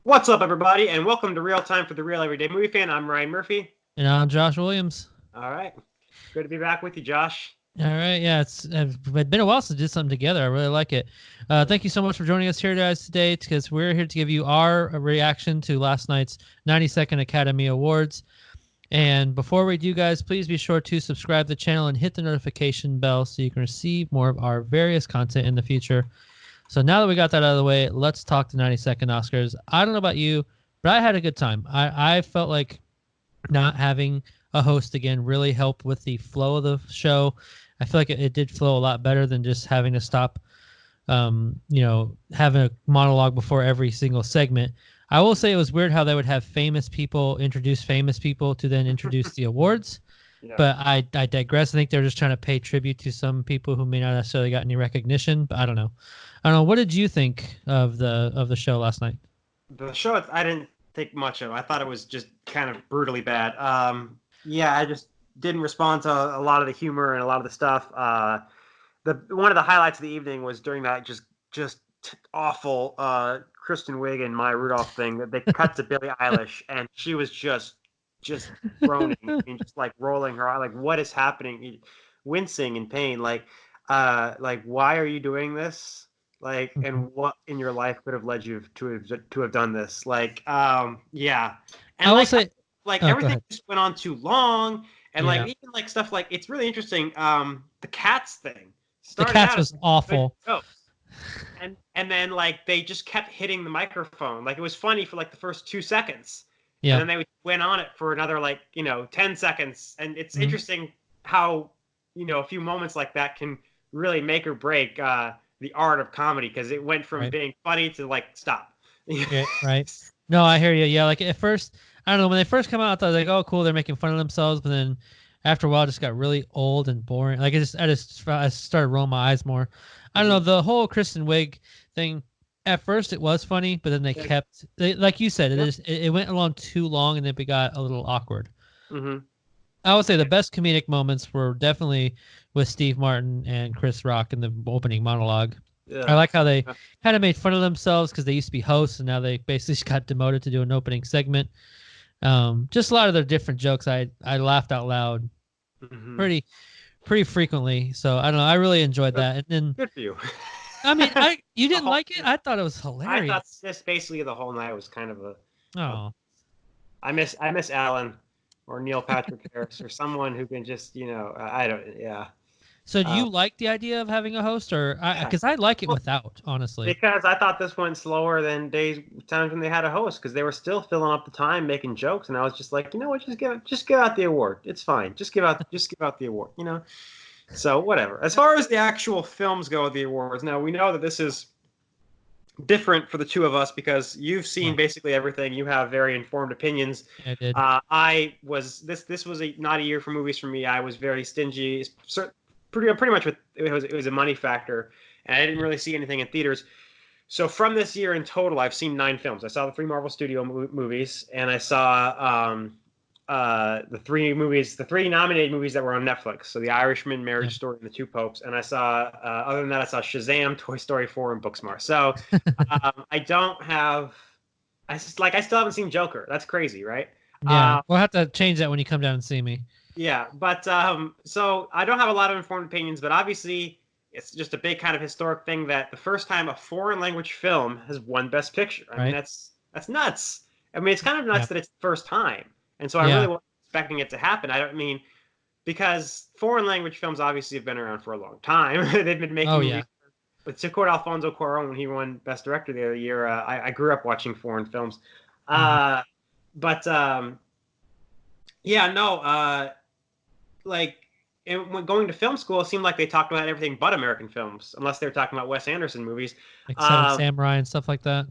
What's up, everybody, and welcome to Real Time for the Real Everyday Movie Fan. I'm Ryan Murphy. And I'm Josh Williams. All right. Good to be back with you, Josh. All right, yeah, it's been a while since we did something together. I really like it. Thank you so much for joining us here, guys, today, because we're here to give you our reaction to last night's 92nd Academy Awards. And before we do, guys, please be sure to subscribe to the channel and hit the notification bell so you can receive more of our various content in the future. So now that we got that out of the way, let's talk the 92nd Oscars. I don't know about you, but I had a good time. I felt like not having a host again really helped with the flow of the show. I feel like it did flow a lot better than just having to stop, having a monologue before every single segment. I will say it was weird how they would have famous people introduce famous people to then introduce the awards. Yeah. But I digress. I think they're just trying to pay tribute to some people who may not necessarily got any recognition. But I don't know. What did you think of the show last night? The show, I didn't think much of. I thought it was just kind of brutally bad. I just didn't respond to a lot of the humor and a lot of the stuff. One of the highlights of the evening was during that just awful Kristen Wiig and Maya Rudolph thing that they cut to Billie Eilish, and she was just groaning and just like rolling her eye, like what is happening, wincing in pain, like why are you doing this? Like, and what in your life could have led you to have done this? Like, yeah, and I will say, everything just went on too long, and Yeah. even like stuff like it's really interesting. The cats thing. The cats was awful. And then like they just kept hitting the microphone. Like it was funny for like the first 2 seconds. Yeah. And then they went on it for another 10 seconds. And it's interesting how a few moments like that can really make or break the art of comedy, because it went from being funny to like stop. Yeah, right. No, I hear you. Yeah, like at first, I don't know, when they first come out, I thought like, oh, cool, they're making fun of themselves, but then after a while, it just got really old and boring. Like I started rolling my eyes more. I don't know, the whole Kristen Wiig thing. At first, it was funny, but then like you said, it went along too long, and it got a little awkward. Mm-hmm. I would say the best comedic moments were definitely with Steve Martin and Chris Rock in the opening monologue. Yeah. I like how they kind of made fun of themselves because they used to be hosts, and now they basically just got demoted to do an opening segment. Just a lot of their different jokes. I laughed out loud pretty frequently. So I don't know. I really enjoyed that. And then good for you. I mean, you didn't like it? I thought it was hilarious. I thought just basically the whole night was kind of I miss Alan or Neil Patrick Harris or someone who can just So do you like the idea of having a host, or because I like it without, honestly? Because I thought this went slower than times when they had a host, because they were still filling up the time making jokes, and I was just like, you know what, just give out the award. It's fine. Just give out the award. So whatever. As far as the actual films go, the awards. Now we know that this is different for the two of us because you've seen basically everything. You have very informed opinions. I did. This was not a year for movies for me. I was very stingy. Pretty much it was a money factor, and I didn't really see anything in theaters. So from this year in total, I've seen 9 films. I saw the 3 Marvel Studio movies, and I saw the 3 nominated movies that were on Netflix. So The Irishman, Marriage Story, and The Two Popes. And I saw, other than that, I saw Shazam, Toy Story 4, and Booksmart. So I still haven't seen Joker. That's crazy, right? Yeah, we'll have to change that when you come down and see me. Yeah, but so I don't have a lot of informed opinions, but obviously it's just a big kind of historic thing that the first time a foreign language film has won Best Picture. I mean, that's nuts. I mean, it's kind of nuts that it's the first time. And so I really wasn't expecting it to happen. Because foreign language films obviously have been around for a long time. They've been making movies. But to quote Alfonso Cuarón when he won Best Director the other year, I grew up watching foreign films. When going to film school, it seemed like they talked about everything but American films, unless they were talking about Wes Anderson movies. Like Seven Samurai and stuff like that.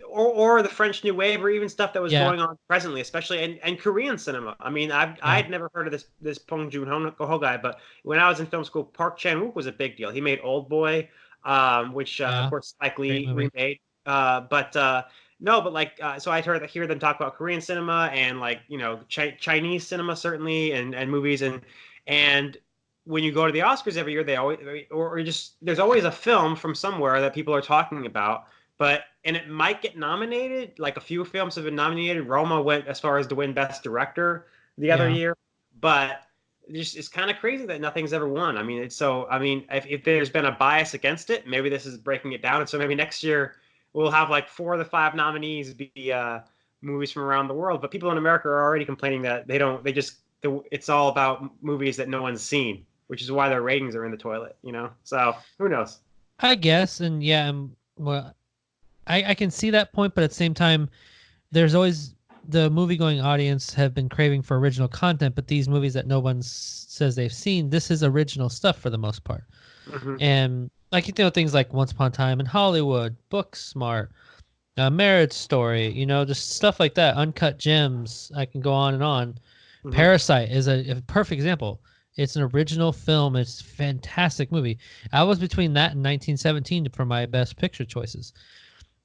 Or the French New Wave, or even stuff that was going on presently, especially and Korean cinema. I mean, I'd never heard of this Bong Joon-ho guy, but when I was in film school, Park Chan-wook was a big deal. He made Old Boy, which of course Spike Lee remade. So I hear them talk about Korean cinema and Chinese cinema certainly, and movies, and when you go to the Oscars every year, there's always a film from somewhere that people are talking about. and it might get nominated. Like a few films have been nominated. Roma went as far as to win Best Director the other year, but it's kind of crazy that nothing's ever won. I mean, if there's been a bias against it, maybe this is breaking it down. And so maybe next year we'll have like 4 of the 5 nominees be movies from around the world. But people in America are already complaining that it's all about movies that no one's seen, which is why their ratings are in the toilet, So who knows? I guess, and well, I can see that point, but at the same time, there's always the movie-going audience have been craving for original content, but these movies that no one says they've seen, this is original stuff for the most part. Mm-hmm. And like things like Once Upon a Time in Hollywood, Booksmart, Marriage Story, just stuff like that, Uncut Gems. I can go on and on. Mm-hmm. Parasite is a perfect example. It's an original film. It's a fantastic movie. I was between that and 1917 for my best picture choices.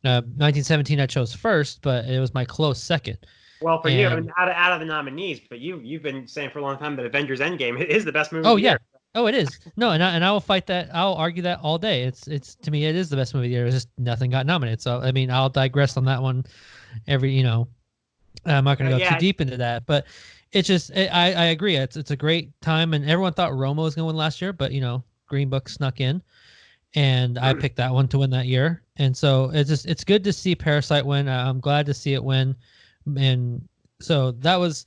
1917 I chose first, but it was my close second. Well, for you, I mean, out of the nominees, but you've been saying for a long time that Avengers Endgame is the best movie. Oh yeah, it is. No, and I will fight that. I'll argue that all day. It's to me, it is the best movie of the year. It's just nothing got nominated. So I mean, I'll digress on that one. I'm not going to go too deep into that, but it's just I agree. It's a great time, and everyone thought Roma was going to win last year, but Green Book snuck in. And I picked that one to win that year. And so it's good to see Parasite win. I'm glad to see it win. And so that was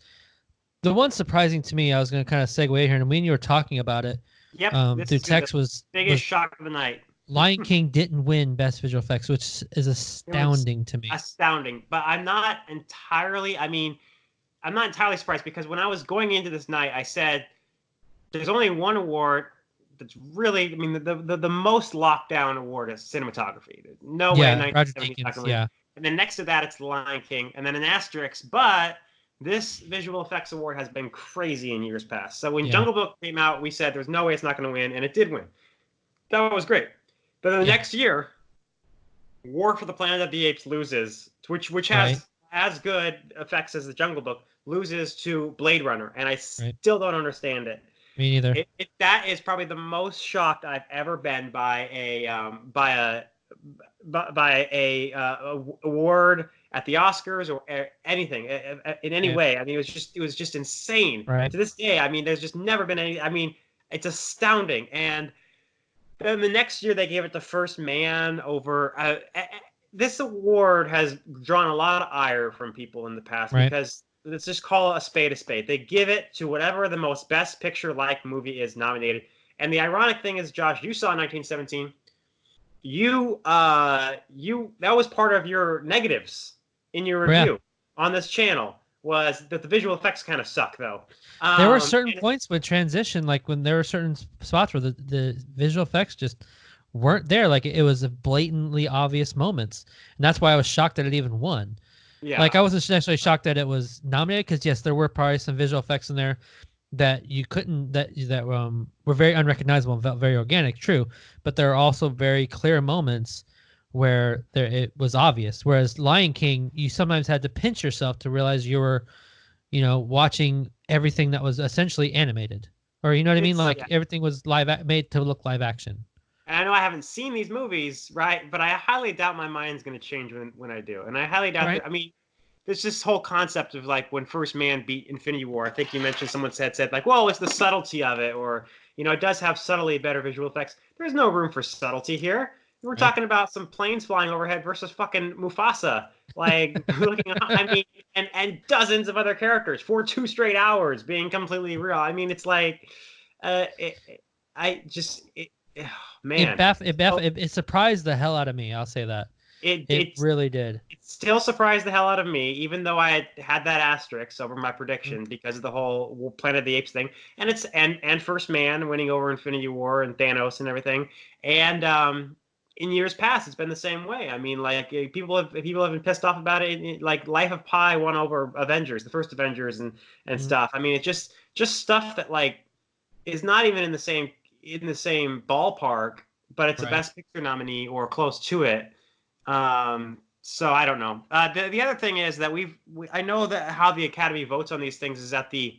the one surprising to me. I was going to kind of segue here, and when you were talking about it, through text was biggest shock of the night. Lion King didn't win Best Visual Effects, which is astounding to me. Astounding. But I'm not entirely surprised, because when I was going into this night, I said there's only one award that's really, the most lockdown award is cinematography. No way. Roger Deakins, yeah. And then next to that, it's The Lion King, and then an asterisk. But this visual effects award has been crazy in years past. So when Jungle Book came out, we said there's no way it's not going to win, and it did win. That was great. But then the next year, War for the Planet of the Apes loses, which has as good effects as the Jungle Book, loses to Blade Runner, and I still don't understand it. Me neither. That is probably the most shocked I've ever been by a award at the Oscars or anything in any way. I mean, it was just insane. Right. To this day, I mean, there's just never been any. I mean, it's astounding. And then the next year they gave it to First Man over. This award has drawn a lot of ire from people in the past because. Let's just call a spade a spade. They give it to whatever the most best picture-like movie is nominated. And the ironic thing is, Josh, you saw 1917. That was part of your negatives in your review on this channel, was that the visual effects kind of suck, though. There were certain points with transition, like when there were certain spots where the visual effects just weren't there. Like it was blatantly obvious moments. And that's why I was shocked that it even won. Yeah. Like I wasn't necessarily shocked that it was nominated, because yes, there were probably some visual effects in there that you couldn't that were very unrecognizable and felt very organic, true. But there are also very clear moments where it was obvious. Whereas Lion King, you sometimes had to pinch yourself to realize you were, watching everything that was essentially animated, or you know what I mean? Like everything was made to look live action. And I know I haven't seen these movies, right? But I highly doubt my mind's going to change when I do. And I highly doubt that. I mean, there's this whole concept of like when First Man beat Infinity War. I think you mentioned someone said like, well, it's the subtlety of it, or it does have subtly better visual effects. There's no room for subtlety here. We're talking about some planes flying overhead versus fucking Mufasa, like looking. I mean, and dozens of other characters for 2 straight hours being completely real. I mean, it's like, man, it surprised the hell out of me. I'll say that. It really did. It still surprised the hell out of me, even though I had that asterisk over my prediction because of the whole Planet of the Apes thing, and First Man winning over Infinity War and Thanos and everything, and in years past it's been the same way. I mean, like people have been pissed off about it. Like Life of Pi won over Avengers, the first Avengers, and stuff. I mean, it's just stuff that like is not even in the same ballpark, but it's a Best Picture nominee or close to it. So I don't know. The other thing is that I know that how the Academy votes on these things is that the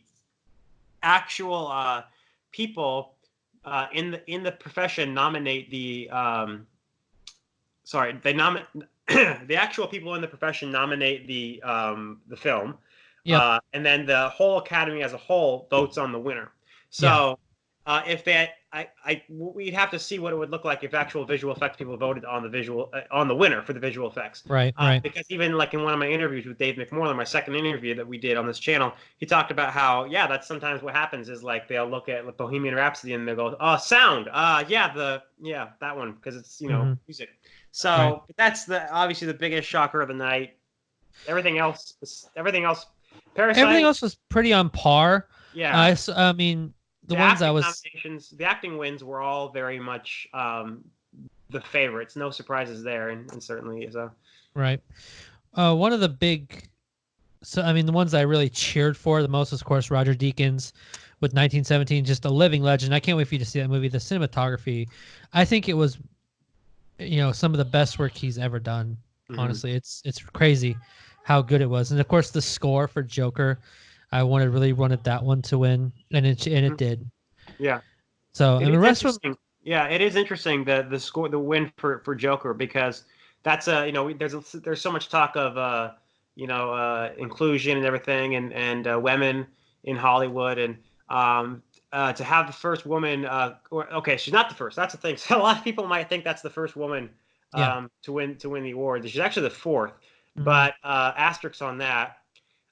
actual people in the profession nominate the they nominate the actual people in the profession nominate the film, Yep. and then the whole academy as a whole votes on the winner. Yeah. So if that, we'd have to see what it would look like if actual visual effects people voted on the winner for the visual effects. Right. Right. Because even like in one of my interviews with Dave McMorland, my second interview that we did on this channel, he talked about how that's sometimes what happens is like they'll look at like, Bohemian Rhapsody and they'll go, sound, that one because it's music. So that's obviously the biggest shocker of the night. Everything else, Parasite. Everything else was pretty on par. Yeah. I mean, the ones I was the acting wins were all very much the favorites. No surprises there, and certainly so. Right. One of the big, the ones I really cheered for the most was, of course, Roger Deakins with 1917, just a living legend. I can't wait for you to see that movie. The cinematography, I think it was, some of the best work he's ever done. Mm-hmm. Honestly, it's crazy how good it was, and of course the score for Joker, I really wanted that one to win, and it did. Yeah. So and the rest of it is interesting the score, the win for Joker, because that's there's so much talk of inclusion and everything, and women in Hollywood, and to have the first woman, she's not the first. That's the thing. So a lot of people might think that's the first woman to win the award. She's actually the fourth, but asterisks on that.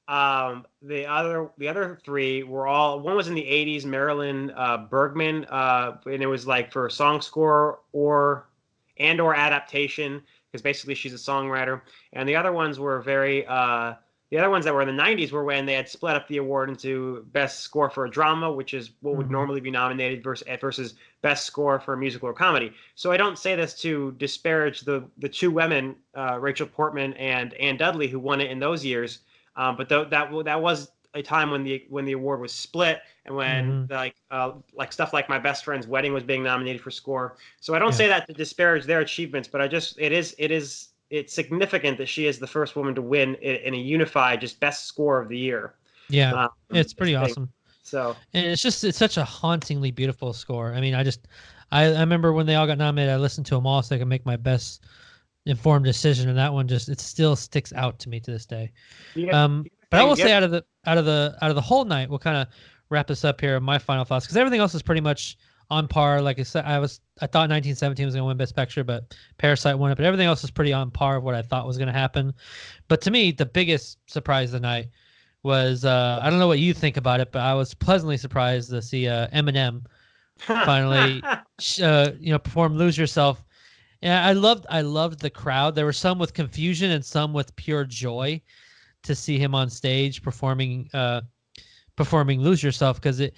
The other three were all, one was in the 80s, Marilyn Bergman, and it was like for song score or adaptation, because basically she's a songwriter. And the other ones were the other ones that were in the 90s were when they had split up the award into best score for a drama, which is what would normally be nominated, versus best score for a musical or comedy. So I don't say this to disparage the two women, Rachel Portman and Ann Dudley, who won it in those years. But that was a time when the award was split, and when like stuff like My Best Friend's Wedding was being nominated for score. So I don't say that to disparage their achievements, but it's significant that she is the first woman to win in a unified just best score of the year. Yeah, it's pretty awesome. So, and it's such a hauntingly beautiful score. I mean, I remember when they all got nominated, I listened to them all so I could make my best informed decision, and that one it still sticks out to me to this day. But I will say out of the whole night, we'll kind of wrap this up here. My final thoughts, because everything else is pretty much on par. Like I said, I thought 1917 was going to win Best Picture, but Parasite won it. But everything else is pretty on par of what I thought was going to happen. But to me, the biggest surprise of the night was I don't know what you think about it, but I was pleasantly surprised to see Eminem finally perform "Lose Yourself." And I loved the crowd. There were some with confusion and some with pure joy to see him on stage performing "Lose Yourself," because it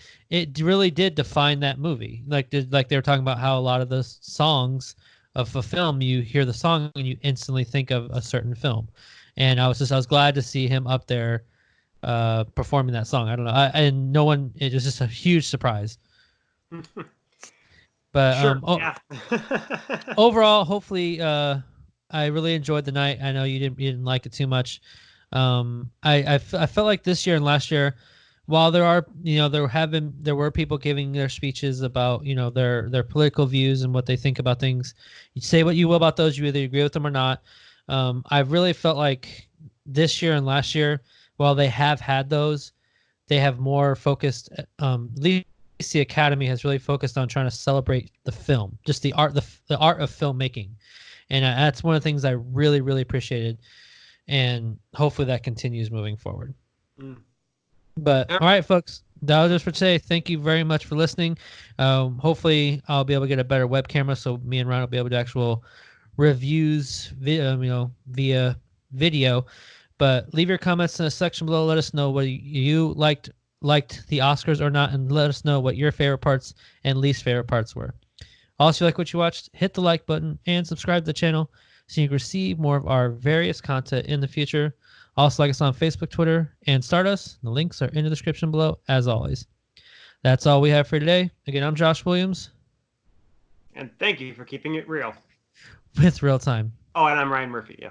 really did define that movie. Like they were talking about how a lot of the songs of a film, you hear the song and you instantly think of a certain film. And I was glad to see him up there performing that song. I don't know. It was just a huge surprise. But sure, overall, hopefully, I really enjoyed the night. I know you didn't like it too much. I felt like this year and last year, while there were people giving their speeches about their political views and what they think about things. You say what you will about those, you either agree with them or not. I really felt like this year and last year, while they have had those, they have more focused. At least the Academy has really focused on trying to celebrate the film, just the art of filmmaking, and that's one of the things I really, really appreciated. And hopefully that continues moving forward. But all right, folks, that was just for today. Thank you very much for listening. Hopefully I'll be able to get a better web camera so me and Ryan will be able to actual reviews via video. But leave your comments in the section below. Let us know what you liked the Oscars or not, and let us know what your favorite parts and least favorite parts were. Also, if you like what you watched, hit the like button and subscribe to the channel so you can receive more of our various content in the future. Also, like us on Facebook, Twitter, and Stardust. The links are in the description below, as always. That's all we have for today. Again, I'm Josh Williams. And thank you for keeping it real. With ReelTime. Oh, and I'm Ryan Murphy, yeah.